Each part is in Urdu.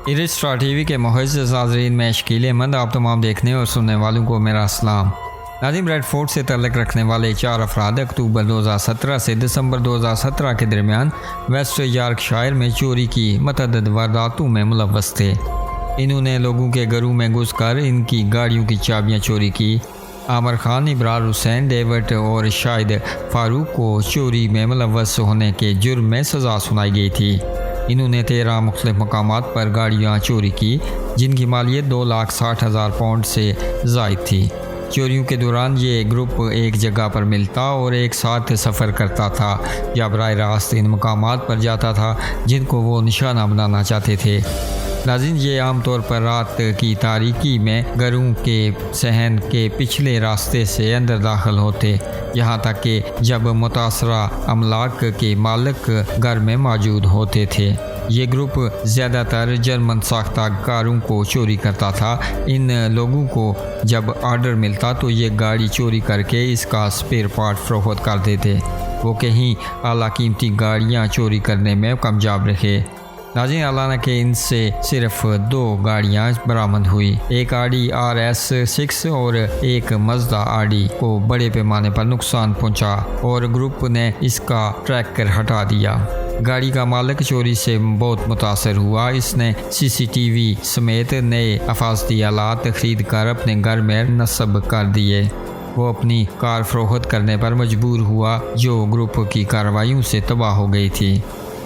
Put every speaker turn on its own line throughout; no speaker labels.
ارسٹرا ٹی وی کے معزز ناظرین، میں شکیل احمد آپ تمام دیکھنے اور سننے والوں کو میرا السلام۔ ناظرین، بریڈ فورٹ سے تعلق رکھنے والے 4 افراد اکتوبر 2017 سے دسمبر 2017 کے درمیان ویسٹ یارک شائر میں چوری کی متعدد وارداتوں میں ملوث تھے۔ انہوں نے لوگوں کے گھروں میں گھس کر ان کی گاڑیوں کی چابیاں چوری کی۔ عامر خان، ابرار حسین، ڈیوڈ اور شاہد فاروق کو چوری میں ملوث ہونے کے جرم میں سزا سنائی گئی تھی۔ انہوں نے 13 مختلف مقامات پر گاڑیاں چوری کی، جن کی مالیت 2,60,000 پاؤنڈ سے زائد تھی۔ چوریوں کے دوران یہ گروپ ایک جگہ پر ملتا اور ایک ساتھ سفر کرتا تھا یا براہ راست ان مقامات پر جاتا تھا جن کو وہ نشانہ بنانا چاہتے تھے۔ ناظرین، یہ عام طور پر رات کی تاریکی میں گھروں کے صحن کے پچھلے راستے سے اندر داخل ہوتے، یہاں تک کہ جب متاثرہ املاک کے مالک گھر میں موجود ہوتے تھے۔ یہ گروپ زیادہ تر جرمن ساختہ کاروں کو چوری کرتا تھا۔ ان لوگوں کو جب آرڈر ملتا تو یہ گاڑی چوری کر کے اس کا اسپیئر پارٹ فروخت کر دیتے۔ وہ کہیں اعلیٰ قیمتی گاڑیاں چوری کرنے میں کامیاب رہے۔ ناظرین، حالانکہ ان سے صرف 2 گاڑیاں برآمد ہوئی، ایک آڈی RS6 اور ایک مزدا آڈی کو بڑے پیمانے پر نقصان پہنچا اور گروپ نے اس کا ٹریکر ہٹا دیا۔ گاڑی کا مالک چوری سے بہت متاثر ہوا۔ اس نے CCTV سمیت نئے حفاظتی آلات خرید کر اپنے گھر میں نصب کر دیے۔ وہ اپنی کار فروخت کرنے پر مجبور ہوا جو گروپ کی کارروائیوں سے تباہ ہو گئی تھی،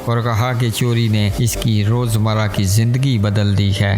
اور کہا کہ چوری نے اس کی روزمرہ کی زندگی بدل دی ہے۔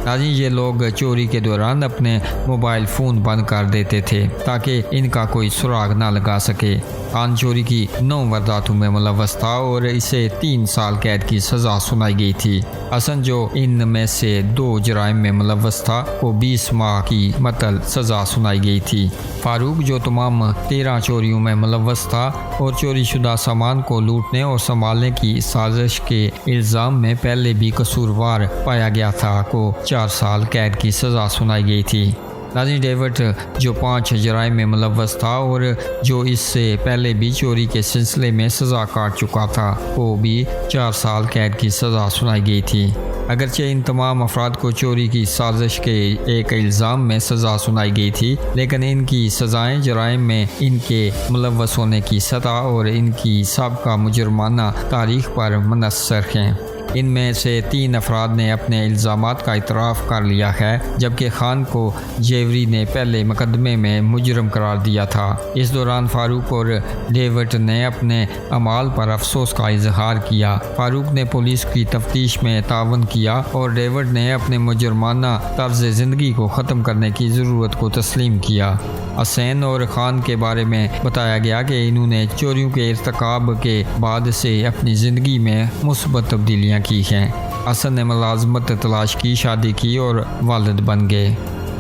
ناظرین، یہ لوگ چوری کے دوران اپنے موبائل فون بند کر دیتے تھے تاکہ ان کا کوئی سراغ نہ لگا سکے۔ خان چوری کی 9 وارداتوں میں ملوث تھا اور اسے 3 سال قید کی سزا سنائی گئی تھی۔ حسن، جو ان میں سے 2 جرائم میں ملوث تھا، کو 20 ماہ کی معطل سزا سنائی گئی تھی۔ فاروق، جو تمام 13 چوریوں میں ملوث تھا اور چوری شدہ سامان کو لوٹنے اور سنبھالنے کی سازش کے الزام میں پہلے بھی قصوروار پایا گیا تھا، کو 4 سال قید کی سزا سنائی گئی تھی۔ ناظرین، ڈیوڈ، جو 5 جرائم میں ملوث تھا اور جو اس سے پہلے بھی چوری کے سلسلے میں سزا کاٹ چکا تھا، کو بھی 4 سال قید کی سزا سنائی گئی تھی۔ اگرچہ ان تمام افراد کو چوری کی سازش کے ایک الزام میں سزا سنائی گئی تھی، لیکن ان کی سزائیں جرائم میں ان کے ملوث ہونے کی سطح اور ان کی سابقہ مجرمانہ تاریخ پر منحصر ہیں۔ ان میں سے 3 افراد نے اپنے الزامات کا اعتراف کر لیا ہے، جبکہ خان کو جیوری نے پہلے مقدمے میں مجرم قرار دیا تھا۔ اس دوران فاروق اور ڈیوڈ نے اپنے اعمال پر افسوس کا اظہار کیا۔ فاروق نے پولیس کی تفتیش میں تعاون کیا اور ڈیوڈ نے اپنے مجرمانہ طرز زندگی کو ختم کرنے کی ضرورت کو تسلیم کیا۔ حسین اور خان کے بارے میں بتایا گیا کہ انہوں نے چوریوں کے ارتکاب کے بعد سے اپنی زندگی میں مثبت تبدیلیاں کی ہیں۔ حسن نے ملازمت تلاش کی، شادی کی اور والد بن گئے،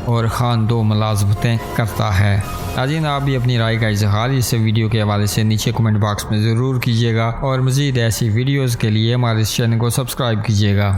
اور خان 2 ملازمتیں کرتا ہے۔ ناظرین، آپ بھی اپنی رائے کا اظہار اس ویڈیو کے حوالے سے نیچے کمنٹ باکس میں ضرور کیجیے گا، اور مزید ایسی ویڈیوز کے لیے ہمارے اس چینل کو سبسکرائب کیجیے گا۔